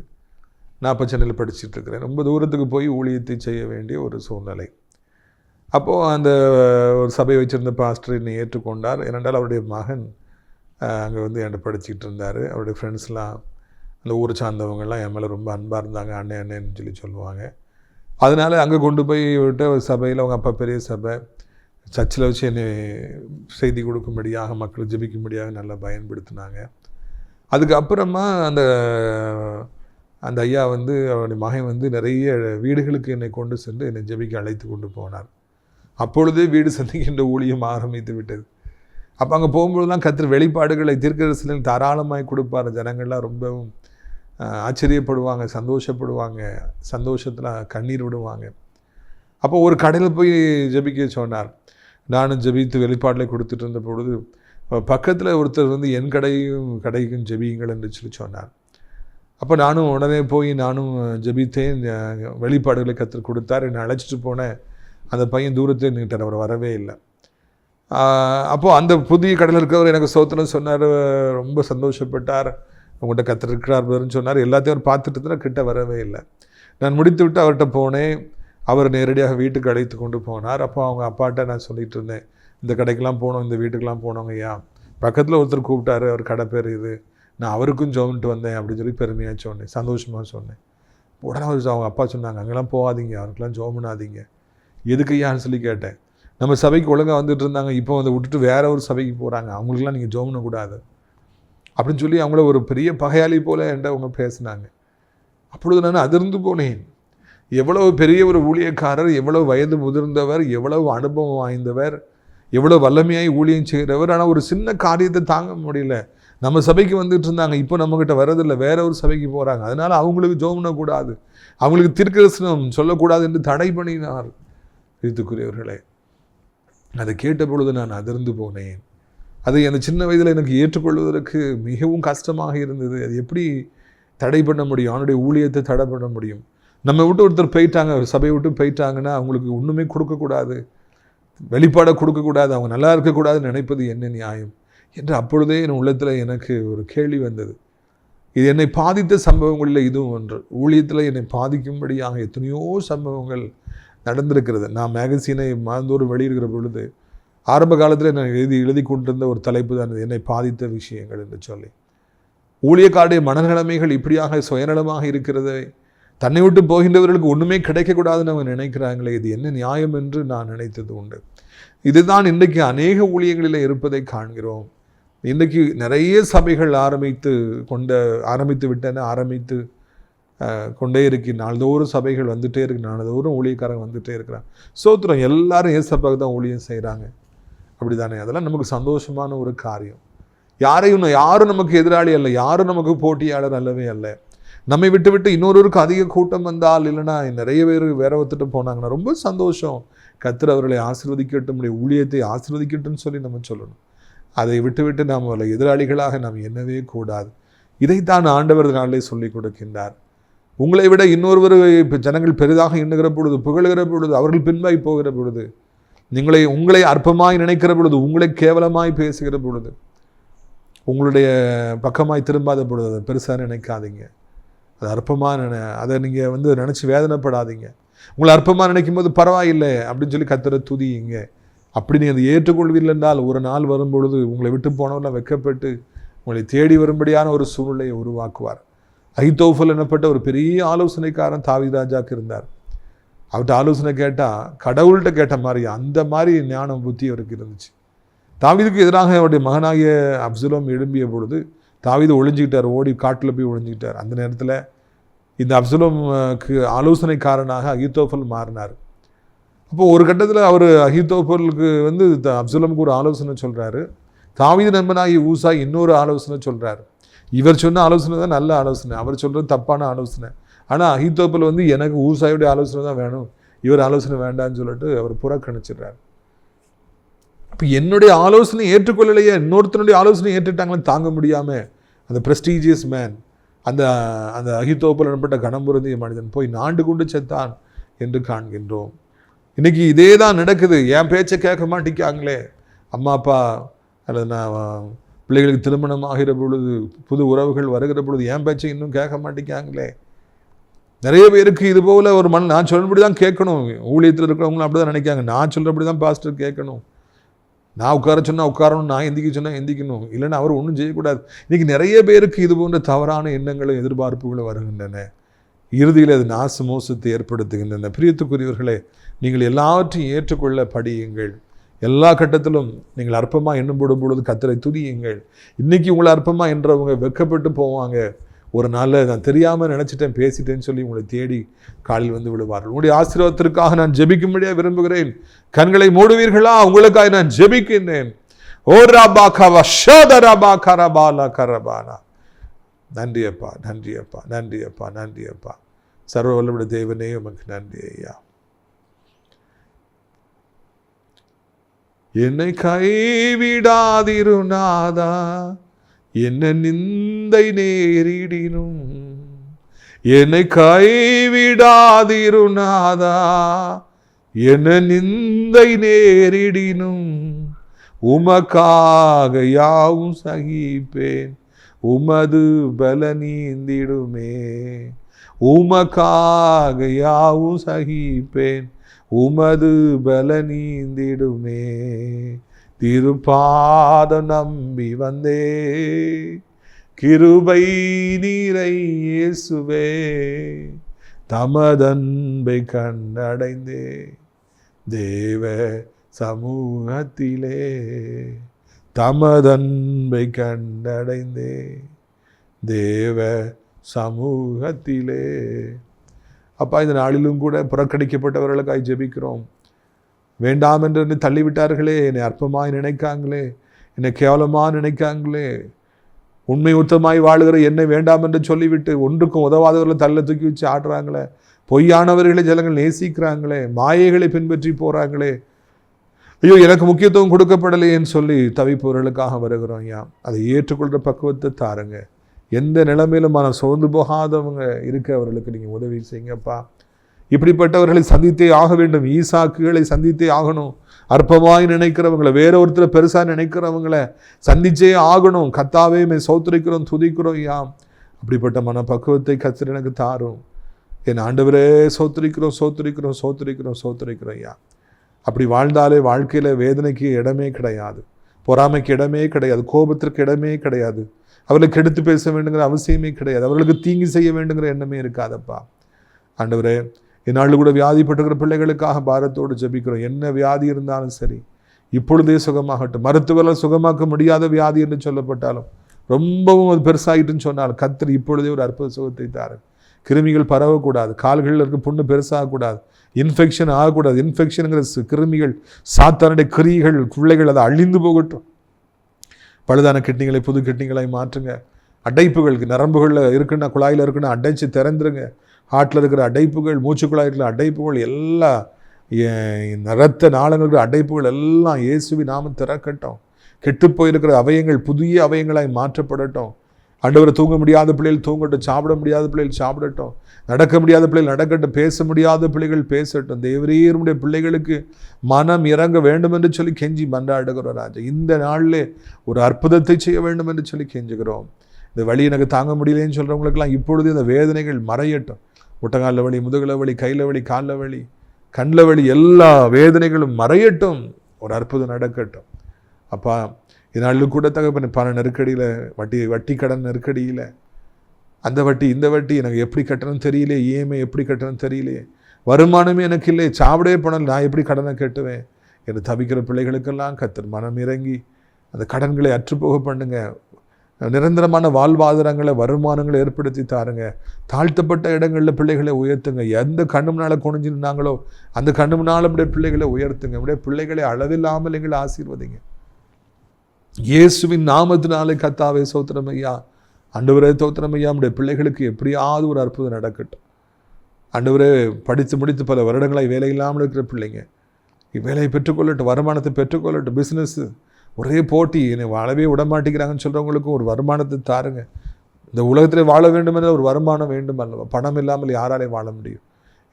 நான் இப்போ சென்னையில் படிச்சுட்டு இருக்கிறேன். ரொம்ப தூரத்துக்கு போய் ஊழியத்தை செய்ய வேண்டிய ஒரு சூழ்நிலை. அப்போது அந்த ஒரு சபை வச்சுருந்த பாஸ்டர் என்னை ஏற்றுக்கொண்டார். ஏனென்றால் அவருடைய மகன் அங்கே வந்து என்கிட்ட படிச்சுக்கிட்டு இருந்தார். அவருடைய ஃப்ரெண்ட்ஸ்லாம், அந்த ஊரை சார்ந்தவங்கெல்லாம் என் மேலே ரொம்ப அன்பாக இருந்தாங்க, அண்ணன்னு சொல்லி சொல்லுவாங்க. அதனால் அங்கே கொண்டு போய் விட்டு ஒரு சபையில், அவங்க அப்பா பெரிய சபை, சர்ச்சில் வச்சு என்னை செய்தி கொடுக்கும்படியாக, மக்கள் ஜெபிக்கும்படியாக நல்லா பயன்படுத்தினாங்க. அதுக்கப்புறமா அந்த ஐயா வந்து அவருடைய மகன் வந்து நிறைய வீடுகளுக்கு என்னை கொண்டு சென்று என்னை ஜெபிக்க அழைத்து கொண்டு போனார். அப்பொழுதே வீடு சந்திக்கின்ற ஊழியம் ஆரம்பித்து விட்டது. அப்போ அங்கே போகும்போதுலாம் கர்த்தர் வெளிப்பாடுகளை தீர்க்கதரிசனங்கள் தாராளமாய் கொடுப்பார். ஜனங்கள்லாம் ரொம்பவும் ஆச்சரியப்படுவாங்க, சந்தோஷப்படுவாங்க, சந்தோஷத்தில் கண்ணீர் விடுவாங்க. அப்போ ஒரு கடையில் போய் ஜெபிக்க சொன்னார். நானும் ஜெபித்து வெளிப்பாடுகளை கொடுத்துட்டு இருந்த பொழுது பக்கத்தில் ஒருத்தர் வந்து என் கடைக்கும் ஜெபியுங்கள் என்று சொல்லி சொன்னார். அப்போ நானும் உடனே போய் நானும் ஜெபித்தேன். வெளிப்பாடுகளை கர்த்தர் கொடுத்தார். என்னை அழைச்சிட்டு போனேன். அந்த பையன் தூரத்தில் நின்றுட்டார், அவர் வரவே இல்லை. அப்போது அந்த புதிய கடையில் இருக்கிறவர் எனக்கு சோத்திரம் சொன்னார், ரொம்ப சந்தோஷப்பட்டார். உங்கள்கிட்ட கர்த்தர் இருக்கிறார்னு சொன்னார். எல்லாத்தையும் அவர் பார்த்துட்டு தான் கிட்ட வரவே இல்லை. நான் முடித்து விட்டு அவர்கிட்ட போனேன். அவர் நேரடியாக வீட்டுக்கு அழைத்து கொண்டு போனார். அப்போ அவங்க அப்பாட்ட நான் சொல்லிட்டு இருந்தேன், இந்த கடைக்கெல்லாம் போனோம், இந்த வீட்டுக்கெல்லாம் போனோங்க ஐயா. பக்கத்தில் ஒருத்தர் கூப்பிட்டாரு, அவர் கடை பேர் இது, நான் அவருக்கும் ஜோமிட்டு வந்தேன் அப்படின்னு சொல்லி பெருமையாக சொன்னேன், சந்தோஷமாக சொன்னேன். உடனே அவங்க அப்பா சொன்னாங்க, அங்கெல்லாம் போகாதீங்க, அவருக்கெல்லாம் ஜோம் பண்ணாதீங்க. எதுக்கு ஐயான்னு சொல்லி கேட்டேன். நம்ம சபைக்கு ஒழுங்காக வந்துட்டு இருந்தாங்க, இப்போ வந்து விட்டுட்டு வேற ஒரு சபைக்கு போகிறாங்க, அவங்களுக்குலாம் நீங்கள் ஜோம் பண்ணக்கூடாது அப்படின்னு சொல்லி அவங்கள ஒரு பெரிய பகையாளி போல என்கிட்ட அவங்க பேசினாங்க. அப்பொழுது நான் அதிர்ந்து போனேன். எவ்வளவு பெரிய ஒரு ஊழியக்காரர், எவ்வளவு வயது முதிர்ந்தவர், எவ்வளவு அனுபவம் வாய்ந்தவர், எவ்வளவு வல்லமையாய் ஊழியம் செய்கிறவர். ஆனால் ஒரு சின்ன காரியத்தை தாங்க முடியல. நம்ம சபைக்கு வந்துட்டு இருந்தாங்க, இப்போ நம்மகிட்ட வரதில்லை, வேற ஒரு சபைக்கு போகிறாங்க, அதனால அவங்களுக்கு ஜெபம் பண்ணக்கூடாது, அவங்களுக்கு தீர்க்கதரிசனம் சொல்லக்கூடாது என்று தடை பண்ணினார். பிரியத்துக்குரியவர்களே, அதை கேட்ட பொழுது நான் அதிர்ந்து போனேன். அது அந்த சின்ன வயதில் எனக்கு ஏற்றுக்கொள்வதற்கு மிகவும் கஷ்டமாக இருந்தது. அது எப்படி தடை பண்ண முடியும்? அவனுடைய ஊழியத்தை தடை பண்ண முடியும்? நம்ம விட்டு ஒருத்தர் போயிட்டாங்க, சபையை விட்டு போயிட்டாங்கன்னா அவங்களுக்கு ஒன்றுமே கொடுக்கக்கூடாது, வெளிப்பாடை கொடுக்கக்கூடாது, அவங்க நல்லா இருக்கக்கூடாதுன்னு நினைப்பது என்ன நியாயம் என்று அப்பொழுதே என் உள்ளத்தில் எனக்கு ஒரு கேள்வி வந்தது. இது என்னை பாதித்த சம்பவங்களில் இதுவும் ஒன்று. ஊழியத்தில் என்னை பாதிக்கும்படியாக எத்தனையோ சம்பவங்கள் நடந்திருக்கிறது. நான் மேகசீனை மாதந்தோறும் வெளியிடுகிற பொழுது ஆரம்ப காலத்தில் நான் எழுதி கொண்டிருந்த ஒரு தலைப்பு தான் என்னை பாதித்த விஷயங்கள் என்று சொல்லி. ஊழியக்காருடைய மனநிலைமைகள் இப்படியாக சுயநலமாக இருக்கிறது, தன்னை விட்டு போகின்றவர்களுக்கு ஒன்றுமே கிடைக்கக்கூடாதுன்னு அவங்க நினைக்கிறாங்களே, இது என்ன நியாயம் என்று நான் நினைத்தது உண்டு. இதுதான் இன்றைக்கு அநேக ஊழியங்களில் இருப்பதை காண்கிறோம். இன்றைக்கு நிறைய சபைகள் ஆரம்பித்து கொண்டே இருக்கு. நாள்தோறும் சபைகள் வந்துகிட்டே இருக்கு, நாள்தோறும் ஊழியக்காரங்க வந்துகிட்டே இருக்கிறாங்க. சோத்திரம், எல்லாரும் ஏசப்பாவுக்கு தான் ஊழியம் செய்கிறாங்க, அப்படி தானே? அதெல்லாம் நமக்கு சந்தோஷமான ஒரு காரியம். யாரும் நமக்கு எதிராளி அல்ல, யாரும் நமக்கு போட்டியாளர் அல்லவே அல்ல. நம்மை விட்டு விட்டு இன்னொருவருக்கு அதிக கூட்டம் வந்தால், இல்லைன்னா நிறைய பேர் வேற ஒத்துட்டு போனாங்கன்னா ரொம்ப சந்தோஷம். கர்த்தர் அவர்களை ஆசீர்வதிக்கட்டும், நம்முடைய ஊழியத்தை ஆசீர்வதிக்கட்டும்னு சொல்லி நம்ம சொல்லணும். அதை விட்டு நாம் எதிராளிகளாக நாம் எண்ணவே கூடாது. இதைத்தான் ஆண்டவர் நாளிலே சொல்லிக் கொடுக்கின்றார். உங்களை விட இன்னொருவர் ஜனங்கள் பெரிதாக எண்ணுகிற பொழுது, புகழ்கிற பொழுது, அவர்கள் பின்பாய் போகிற பொழுது, உங்களை அற்பமாய் நினைக்கிற பொழுது, உங்களை கேவலமாய் பேசுகிற பொழுது, உங்களுடைய பக்கமாய் திரும்பாத பொழுது அதை பெருசாக நினைக்காதீங்க. அது அற்பமாக அதை நீங்கள் நினச்சி வேதனைப்படாதீங்க. உங்களை அற்பமாக நினைக்கும் போது பரவாயில்லை அப்படின்னு சொல்லி கர்த்தரை துதியுங்க. அப்படி நீங்கள் அதை ஏற்றுக்கொள்வீர்கள் என்றால் ஒரு நாள் வரும்பொழுது உங்களை விட்டு போனவெல்லாம் வெட்கப்பட்டு உங்களை தேடி வரும்படியான ஒரு சூழ்நிலையை உருவாக்குவார். அகித்தோஃபல் எனப்பட்ட ஒரு பெரிய ஆலோசனைக்காரன் தாவீது ராஜாவுக்கு இருந்தார். அவர்கிட்ட ஆலோசனை கேட்டால் கடவுள்கிட்ட கேட்ட மாதிரி அந்த மாதிரி ஞானம் புத்தி அவருக்கு இருந்துச்சு. தாவீதுக்கு எதிராக அவருடைய மகனாகிய அப்சலோம் எழும்பிய பொழுது தாவீது ஒளிஞ்சிக்கிட்டார், ஓடி காட்டில் போய் ஒளிஞ்சிக்கிட்டார். அந்த நேரத்தில் இந்த அப்சலோமுக்கு ஆலோசனைக்காரனாக அகித்தோஃபல் மாறினார். அப்போது ஒரு கட்டத்தில் அவர் அகித்தோஃபலுக்கு அப்சலோமுக்கு ஒரு ஆலோசனை சொல்கிறாரு. தாவீது நண்பனாகி ஊசாய் இன்னொரு ஆலோசனை சொல்கிறார். இவர் சொன்ன ஆலோசனை தான் நல்ல ஆலோசனை, அவர் சொல்கிறது தப்பான ஆலோசனை. ஆனால் அகித்தோஃபல் எனக்கு ஊசாயுடைய ஆலோசனை தான் வேணும், இவர் ஆலோசனை வேண்டான்னு சொல்லிட்டு அவர் புறக்கணிச்சிடுறார். அப்போ என்னுடைய ஆலோசனை ஏற்றுக்கொள்ளலையே, இன்னொருத்தனுடைய ஆலோசனை ஏற்றுட்டாங்கன்னு தாங்க முடியாமல் அந்த ப்ரெஸ்டீஜியஸ் மேன், அந்த அந்த அகித்தோஃபல் எனப்பட்ட கணம்புரந்திய மனிதன் போய் நாண்டு கொண்டு செத்தான் என்று காண்கின்றோம். இன்றைக்கி இதே தான் நடக்குது. என் பேச்சை கேட்க மாட்டேங்காங்களே, அம்மா அப்பா அல்லது நான் பிள்ளைகளுக்கு திருமணம் ஆகிற பொழுது, புது உறவுகள் வருகிற பொழுது என் பேச்சை இன்னும் கேட்க மாட்டேங்காங்களே. நிறைய பேருக்கு இது போல் ஒரு நான் சொல்கிறபடி தான் கேட்கணும். ஊழியத்தில் இருக்கிறவங்களும் அப்படி தான் நினைக்காங்க, நான் சொல்கிறபடி தான் பாஸ்டர் கேட்கணும், நான் உட்கார சொன்னால் உட்காரணும், நான் எந்திக்க சொன்னால் எந்திக்கணும், இல்லைன்னா அவர் ஒன்றும் செய்யக்கூடாது. இன்றைக்கி நிறைய பேருக்கு இது போன்ற தவறான எண்ணங்களும் எதிர்பார்ப்புகளும் வருகின்றன. இறுதியில் அது நாச மோசத்தை ஏற்படுத்துகின்றன. பிரியத்துக்குரியவர்களே, நீங்கள் எல்லாவற்றையும் ஏற்றுக்கொள்ள படியுங்கள். எல்லா கட்டத்திலும் நீங்கள் அற்பமாக எண்ணும் போடும் பொழுது கர்த்தரை துதியுங்கள். இன்றைக்கி உங்களை அற்பமாக என்றவங்க வெட்கப்பட்டு போவாங்க. ஒரு நாளில் நான் தெரியாமல் நினச்சிட்டேன், பேசிட்டேன்னு சொல்லி உங்களை தேடி காலில் விழுவார்கள். உங்களுடைய ஆசீர்வாதத்திற்காக நான் ஜெபிக்கும்படியாக விரும்புகிறேன். கண்களை மூடுவீர்களா? உங்களுக்காக நான் ஜெபிக்கின்றேன். ஓ ராபா கவா ஷத ராபா கரபாலா கரபானா. நன்றி அப்பா, நன்றி அப்பா, நன்றி அப்பா, நன்றி அப்பா. சர்வ வல்லமுடைய தேவனே உமக்கு நன்றி ஐயா. என்னை கைவிடாதிருநாதா, என்ன நிந்தை நேரிடினும் என்னை கைவிடாதிருநாதா, என்ன நிந்தை நேரிடினும் உமக்காக யாவும் சகிப்பேன், உமது பல நீந்திடுமே. உமக்காக யாவும் சகிப்பேன், உமது பல நீந்திடுமே. திருப்பாதம் நம்பி வந்தே, கிருபை நீரை இயேசுவே, தமதன்பை கண்டடைந்தே, தேவ சமூகத்திலே தமதன்பை கண்டடைந்தே, தேவ சமூகத்திலே. அப்பா, இந்த நாளிலும் கூட புறக்கணிக்கப்பட்டவர்களுக்காய் ஜெபிக்கிறோம். வேண்டாம் என்று என்னை தள்ளிவிட்டார்களே, என்னை அற்பமாய் நினைக்காங்களே, என்னை கேவலமாக நினைக்காங்களே, உண்மை உத்தமாய் வாழுகிற என்னை வேண்டாம் என்று சொல்லிவிட்டு ஒன்றுக்கும் உதவாதவர்களை தள்ள தூக்கி வச்சு ஆடுறாங்களே, பொய்யானவர்களை ஜனங்கள் நேசிக்கிறாங்களே, மாயைகளை பின்பற்றி போகிறாங்களே, ஐயோ எனக்கு முக்கியத்துவம் கொடுக்கப்படலையேன்னு சொல்லி தவிப்பவர்களுக்காக வருகிறோம். ஐயா, அதை ஏற்றுக்கொள்கிற பக்குவத்தை தாருங்க. எந்த நிலைமையிலும் மனம் சோர்ந்து போகாதவங்க இருக்க அவர்களுக்கு நீங்கள் உதவி செய்யுங்கப்பா. இப்படிப்பட்டவர்களை சந்தித்தே ஆக வேண்டும். ஈசாக்குகளை சந்தித்தே ஆகணும். அற்பமாய் நினைக்கிறவங்களை, வேற ஒருத்தர் பெருசாக நினைக்கிறவங்களை சந்திச்சே ஆகணும். கர்த்தாவே மே சோத்திரிக்கிறோம், துதிக்கிறோம். ஐயா, அப்படிப்பட்ட மன பக்குவத்தை கர்த்தர் எனக்கு தாரும். என் ஆண்டவரே சோத்திரிக்கிறோம், சோத்திரிக்கிறோம், சோத்திரிக்கிறோம், சோத்திரிக்கிறோம். ஐயா, அப்படி வாழ்ந்தாலே வாழ்க்கையில் வேதனைக்கு இடமே கிடையாது, பொறாமைக்கு இடமே கிடையாது, கோபத்திற்கு இடமே கிடையாது, அவர்களுக்கு எடுத்து பேச வேண்டுங்கிற அவசியமே கிடையாது, அவர்களுக்கு தீங்கு செய்ய வேண்டுங்கிற எண்ணமே இருக்காதப்பா. ஆண்டவரே, இந்நாளில் கூட வியாதிப்பட்டுக்கிற பிள்ளைகளுக்காக பாரத்தோடு ஜெபிக்கிறோம். என்ன வியாதி இருந்தாலும் சரி, இப்பொழுதே சுகமாகட்டும். மருத்துவர்கள் சுகமாக்க முடியாத வியாதி என்று சொல்லப்பட்டாலும், ரொம்பவும் அது பெருசாகிட்டுன்னு சொன்னாலும் கர்த்தர் இப்பொழுதே ஒரு அற்புத சுகத்தை தாரு. கிருமிகள் பரவக்கூடாது, கால்களில் இருக்க புண்ணு பெருசாகக்கூடாது, இன்ஃபெக்ஷன் ஆகக்கூடாது. இன்ஃபெக்ஷனுங்கிற கிருமிகள், சாத்தானுடைய கிரியைகள், பிள்ளைகள் அதை அழிந்து போகட்டும். பழுதான கிட்னிகளை புது கிட்னிகளாய் மாற்றுங்க. அடைப்புகளுக்கு, நரம்புகளில் இருக்குன்னா, குழாயில் இருக்குன்னா அடைச்சி திறந்துருங்க. ஹார்ட்டில் இருக்கிற அடைப்புகள், மூச்சு குழாயில் இருக்கிற அடைப்புகள், எல்லா இரத்த நாளங்களுக்கு அடைப்புகள் எல்லாம் இயேசுவின் நாமம் திறக்கட்டும். கெட்டு போயிருக்கிற அவயங்கள் புதிய அவயங்களாய் மாற்றப்படட்டும். ஆண்டவரை, தூங்க முடியாத பிள்ளைகள் தூங்கட்டும், சாப்பிட முடியாத பிள்ளைகள் சாப்பிடட்டும், நடக்க முடியாத பிள்ளைகள் நடக்கட்டும், பேச முடியாத பிள்ளைகள் பேசட்டும். தேவரீருடைய பிள்ளைகளுக்கு மனம் இறங்க வேண்டும் என்று சொல்லி கெஞ்சி மன்றாடுகிறோம். ராஜா, இந்த நாளிலே ஒரு அற்புதத்தை செய்ய வேண்டும் என்று சொல்லி கெஞ்சுகிறோம். இந்த வலி எனக்கு தாங்க முடியலன்னு சொல்கிறவங்களுக்கெல்லாம் இப்பொழுது இந்த வேதனைகள் மறையட்டும். முட்டங்காலில் வலி, முதுகில் வலி, கையில் வலி, காலில் வலி, கண்ணில் வலி, எல்லா வேதனைகளும் மறையட்டும். ஒரு அற்புதம் நடக்கட்டும். அப்பா, இதனாலும் கூட தகப்பன பண நெருக்கடியில், வட்டி கடன் நெருக்கடியில், அந்த வட்டி இந்த வட்டி எனக்கு எப்படி கட்டணும் தெரியலையே, இஎம்ஐ எப்படி கட்டணும் தெரியலையே, வருமானமே எனக்கு இல்லை, சாப்பிடவே போனால் நான் எப்படி கடனை கட்டுவேன் என்று தவிக்கிற பிள்ளைகளுக்கெல்லாம் கர்த்தர் மனம் இறங்கி அந்த கடன்களை அற்றுப்போக பண்ணுங்க. நிரந்தரமான வாழ்வாதாரங்களை, வருமானங்களை ஏற்படுத்தி தாருங்க. தாழ்த்தப்பட்ட இடங்களில் பிள்ளைகளை உயர்த்துங்க. எந்த கண்ணு முன்னால் குனிஞ்சு நின்னாங்களோ அந்த கண்ணு முன்னால் அப்படியே பிள்ளைகளை உயர்த்துங்க. அப்படியே பிள்ளைகளை அளவில்லாமல் எங்களை ஆசீர்வதிங்க. இயேசுவின் நாமத்தினாலே கர்த்தாவே ஸ்தோத்திரம் ஐயா. ஆண்டவரே ஸ்தோத்திரம் ஐயா. நம்முடைய பிள்ளைகளுக்கு எப்படியாவது ஒரு அற்புதம் நடக்கட்டும். ஆண்டவரே, படித்து முடித்து பல வருடங்களாய் வேலை இல்லாமல் இருக்கிற பிள்ளைங்க வேலையை பெற்றுக்கொள்ளட்டும், வருமானத்தை பெற்றுக்கொள்ளட்டும். பிஸ்னஸ் ஒரே போட்டி, என்னை வாழவே விடமாட்டேங்கிறாங்கன்னு சொல்கிறவங்களுக்கும் ஒரு வருமானத்தை தாருங்க. இந்த உலகத்தில் வாழ வேண்டும் என்ற ஒரு வருமானம் வேண்டும் அல்லவா? பணம் இல்லாமல் யாராலையும் வாழ முடியும்?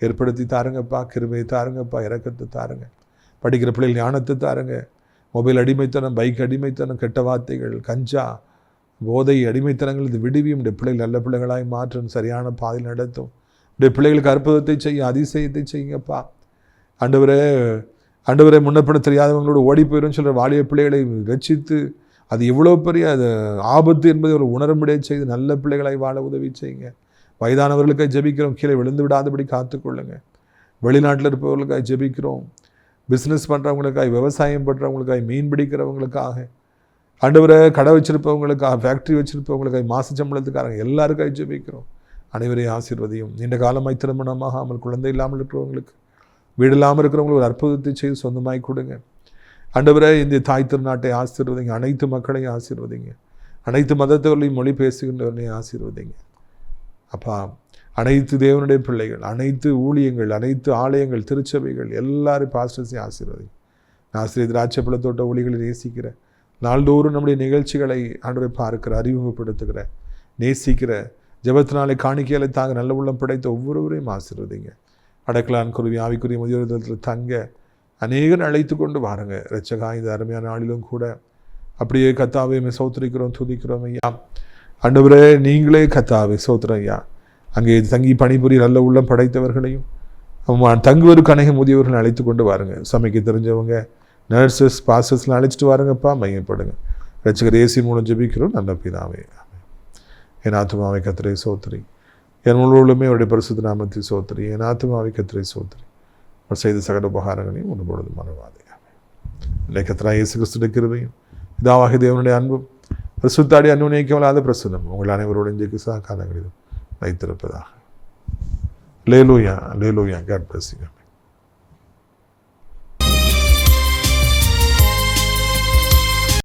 ஏற்படுத்தி தாருங்கப்பா. கிருபையை தாருங்கப்பா. இரக்கத்தை தாருங்க. படிக்கிற பிள்ளைகள் ஞானத்தை தாருங்க. மொபைல் அடிமைத்தனம், பைக் அடிமைத்தனம், கெட்ட வார்த்தைகள், கஞ்சா, போதை அடிமைத்தனங்கள் இது விடுவியும். இந்த பிள்ளைகள் நல்ல பிள்ளைகளாய் மாற்றும், சரியான பாதையில் நடத்தும். இந்த பிள்ளைகளுக்கு அற்புதத்தை செய்ய, அதிசயத்தை செய்யுங்கப்பா. ஆண்டவரே, முன்னப்பட தெரியாதவங்களோட ஓடி போயிடும் சொல்கிற வாலிய பிள்ளைகளை ரட்சித்து அது எவ்வளோ பெரிய அது ஆபத்து என்பதை ஒரு உணரும்படியே செய்து நல்ல பிள்ளைகளாய் வாழ உதவி செய்யுங்க. வயதானவர்களுக்காக ஜெபிக்கிறோம், கீழே விழுந்து விடாதபடி காத்துக்கொள்ளுங்க. வெளிநாட்டில் இருப்பவர்களுக்காக ஜெபிக்கிறோம். பிஸ்னஸ் பண்ணுறவங்களுக்காக, விவசாயம் பண்ணுறவங்களுக்காக, மீன் பிடிக்கிறவங்களுக்காக, ஆண்டவரை கடை வச்சுருப்பவங்களுக்காக, ஃபேக்ட்ரி வச்சுருப்பவங்களுக்காக, மாச சம்பளத்துக்காரங்க எல்லாருக்காக ஜெபிக்கிறோம். அனைவரையும் ஆசீர்வதியும். நீண்ட காலமாய் திருமணமாகாமல் குழந்தை இல்லாமல் இருக்கிறவங்களுக்கு, வீடு இல்லாமல் இருக்கிறவங்களுக்கு ஒரு அற்புதத்தை செய்து சொந்தமாய் கொடுங்க. ஆண்டவரே, இந்த தாய் திருநாட்டை ஆசீர்வதிங்க. அனைத்து மக்களையும் ஆசீர்வதிங்க. அனைத்து மதத்தவர்களையும் மொழி பேசுகின்றவர்களையும் ஆசீர்வதிங்க. அப்பா, அனைத்து தேவனுடைய பிள்ளைகள், அனைத்து ஊழியங்கள், அனைத்து ஆலயங்கள், திருச்சபைகள் எல்லாரும் பாஸ்டர்ஸையும் ஆசீர்வதிங்க. ஆசிரியர் திராட்சைப்பழ தோட்ட ஊழியர்களை நேசிக்கிற, நாள்தோறும் நம்முடைய நிகழ்ச்சிகளை ஆண்டவரை பார்க்கிற, அறிமுகப்படுத்துகிற, நேசிக்கிற, ஜெபத்தினாலே காணிக்கைகளை தாங்க நல்ல உள்ளம் படைத்த ஒவ்வொருவரையும் ஆசீர்வதிங்க. அடக்கலான் குருவி ஆவிக்குரிய முதியோரத்தில் தங்க அநேகர் அழைத்து கொண்டு வாருங்க. இரட்சகா, இந்த அருமையான நாளிலும் கூட அப்படியே கர்த்தாவே சோத்திரிக்கிறோம், துதிக்கிறோம் ஐயா. ஆண்டவரே, நீங்களே கர்த்தாவே சோத்திரம் ஐயா. அங்கே தங்கி பணிபுரிய நல்ல உள்ளம் படைத்தவர்களையும் தங்குவதற்கு அநேக முதியவர்களை அழைத்து கொண்டு வாருங்க. சமைக்க தெரிஞ்சவங்க, நர்சஸ், பாஸ்டர்ஸ்லாம் அழைச்சிட்டு வாருங்கப்பா. மையப்படுங்க. ரட்சகர் இயேசு மூலம் ஜெபிக்கிறோம் நல்ல பிதாவே. என் ஆத்துமாவை கர்த்தரை சோத்திரி, என் முழுவதுமே அவருடைய பரிசுத்த நாமத்தை சோத்திரி. என் ஆத்துமாவை கர்த்தரை சோத்திரி, அவர் செய்த சகல உபகாரங்களையும் ஒன்று பொழுது மறவாதே. இன்றைக்கு கர்த்தராகிய இயேசு கிறிஸ்துவின் கிருபையும் பிதாவாகிய தேவனுடைய அன்பும் பரிசுத்தாடி அன்னுநேக்கமில்லாத பிரசன்னம் உங்கள் அனைவரோடு இன்றைக்கு காலங்களிலும் வைத்திருப்பதாக. Hallelujah. Hallelujah. God bless you.